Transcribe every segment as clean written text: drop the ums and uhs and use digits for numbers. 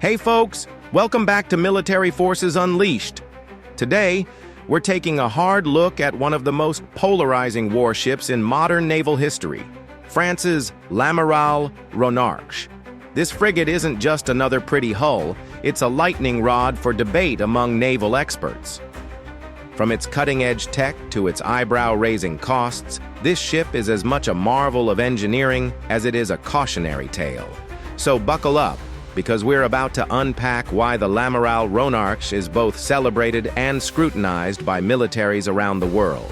Hey folks, welcome back to Military Forces Unleashed. Today, we're taking a hard look at one of the most polarizing warships in modern naval history, France's L'Amiral Ronarc'h. This frigate isn't just another pretty hull, it's a lightning rod for debate among naval experts. From its cutting-edge tech to its eyebrow-raising costs, this ship is as much a marvel of engineering as it is a cautionary tale. So buckle up, because we're about to unpack why the L'Amiral Ronarc'h is both celebrated and scrutinized by militaries around the world.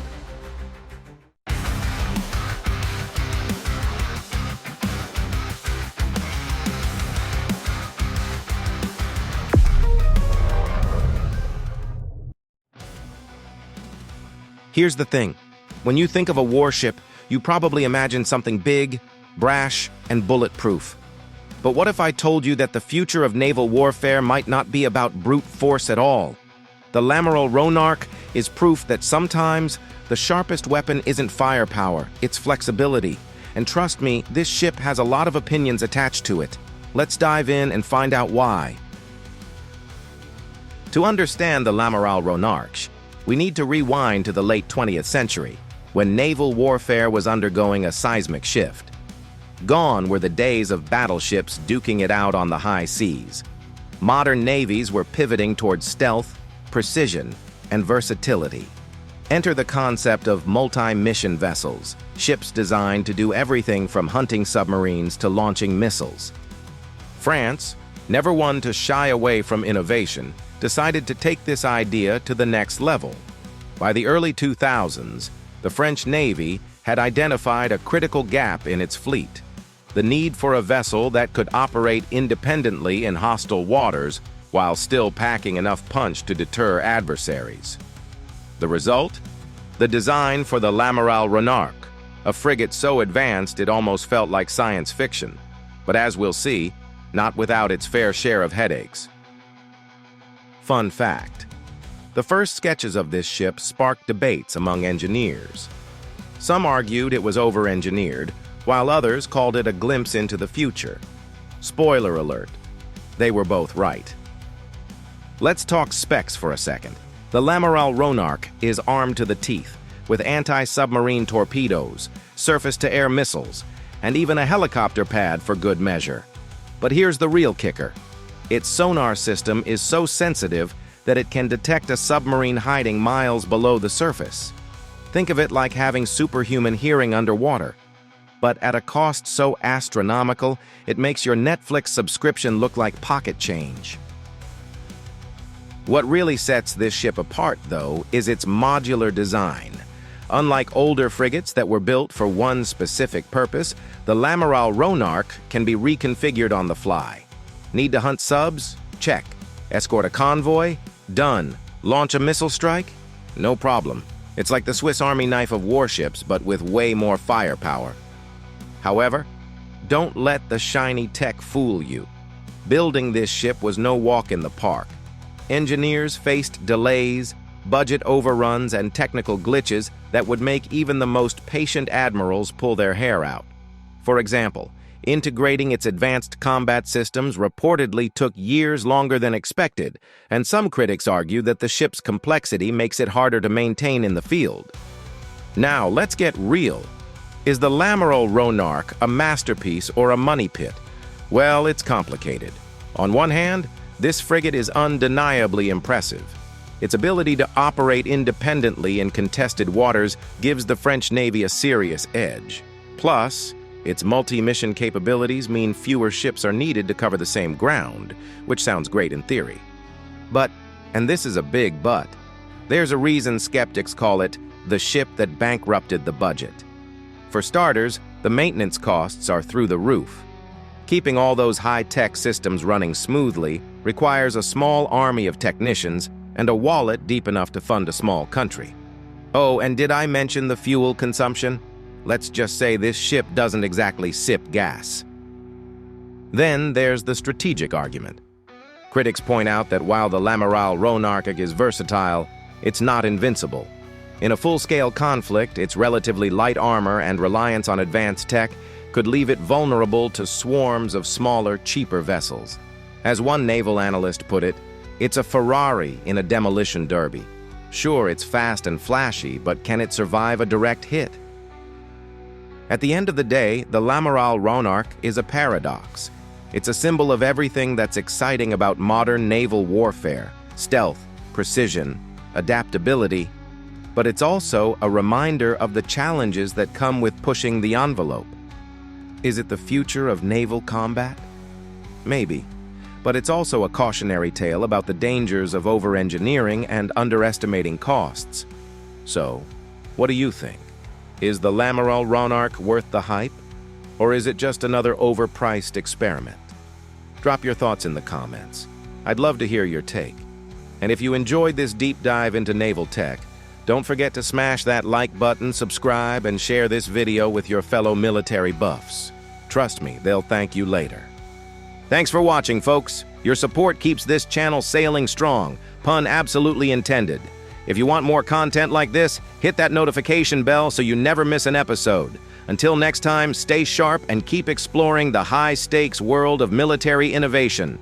Here's the thing. When you think of a warship, you probably imagine something big, brash, and bulletproof. But what if I told you that the future of naval warfare might not be about brute force at all? The L'Amiral Ronarc'h is proof that sometimes the sharpest weapon isn't firepower, it's flexibility. And trust me, this ship has a lot of opinions attached to it. Let's dive in and find out why. To understand the L'Amiral Ronarc'h, we need to rewind to the late 20th century, when naval warfare was undergoing a seismic shift. Gone were the days of battleships duking it out on the high seas. Modern navies were pivoting towards stealth, precision, and versatility. Enter the concept of multi-mission vessels, ships designed to do everything from hunting submarines to launching missiles. France, never one to shy away from innovation, decided to take this idea to the next level. By the early 2000s, the French Navy had identified a critical gap in its fleet: the need for a vessel that could operate independently in hostile waters while still packing enough punch to deter adversaries. The result? The design for the L'Amiral Ronarc'h, a frigate so advanced it almost felt like science fiction, but as we'll see, not without its fair share of headaches. Fun fact: the first sketches of this ship sparked debates among engineers. Some argued it was over-engineered, while others called it a glimpse into the future. Spoiler alert, they were both right. Let's talk specs for a second. The L'Amiral Ronarc'h is armed to the teeth, with anti-submarine torpedoes, surface-to-air missiles, and even a helicopter pad for good measure. But here's the real kicker. Its sonar system is so sensitive that it can detect a submarine hiding miles below the surface. Think of it like having superhuman hearing underwater. But at a cost so astronomical, it makes your Netflix subscription look like pocket change. What really sets this ship apart, though, is its modular design. Unlike older frigates that were built for one specific purpose, the L'Amiral Ronarc'h can be reconfigured on the fly. Need to hunt subs? Check. Escort a convoy? Done. Launch a missile strike? No problem. It's like the Swiss Army knife of warships, but with way more firepower. However, don't let the shiny tech fool you. Building this ship was no walk in the park. Engineers faced delays, budget overruns, and technical glitches that would make even the most patient admirals pull their hair out. For example, integrating its advanced combat systems reportedly took years longer than expected, and some critics argue that the ship's complexity makes it harder to maintain in the field. Now, let's get real. Is the L'Amiral Ronarc'h a masterpiece or a money pit? Well, it's complicated. On one hand, this frigate is undeniably impressive. Its ability to operate independently in contested waters gives the French Navy a serious edge. Plus, its multi-mission capabilities mean fewer ships are needed to cover the same ground, which sounds great in theory. But, and this is a big but, there's a reason skeptics call it the ship that bankrupted the budget. For starters, the maintenance costs are through the roof. Keeping all those high-tech systems running smoothly requires a small army of technicians and a wallet deep enough to fund a small country. Oh, and did I mention the fuel consumption? Let's just say this ship doesn't exactly sip gas. Then there's the strategic argument. Critics point out that while the L'Amiral Ronarc'h is versatile, it's not invincible. In a full-scale conflict, its relatively light armor and reliance on advanced tech could leave it vulnerable to swarms of smaller, cheaper vessels. As one naval analyst put it, it's a Ferrari in a demolition derby. Sure, it's fast and flashy, but can it survive a direct hit? At the end of the day, the L'Amiral Ronarc'h is a paradox. It's a symbol of everything that's exciting about modern naval warfare: stealth, precision, adaptability, but it's also a reminder of the challenges that come with pushing the envelope. Is it the future of naval combat? Maybe, but it's also a cautionary tale about the dangers of over-engineering and underestimating costs. So, what do you think? Is the L'Amiral Ronarc'h worth the hype? Or is it just another overpriced experiment? Drop your thoughts in the comments. I'd love to hear your take. And if you enjoyed this deep dive into naval tech, don't forget to smash that like button, subscribe, and share this video with your fellow military buffs. Trust me, they'll thank you later. Thanks for watching, folks. Your support keeps this channel sailing strong, pun absolutely intended. If you want more content like this, hit that notification bell so you never miss an episode. Until next time, stay sharp and keep exploring the high-stakes world of military innovation.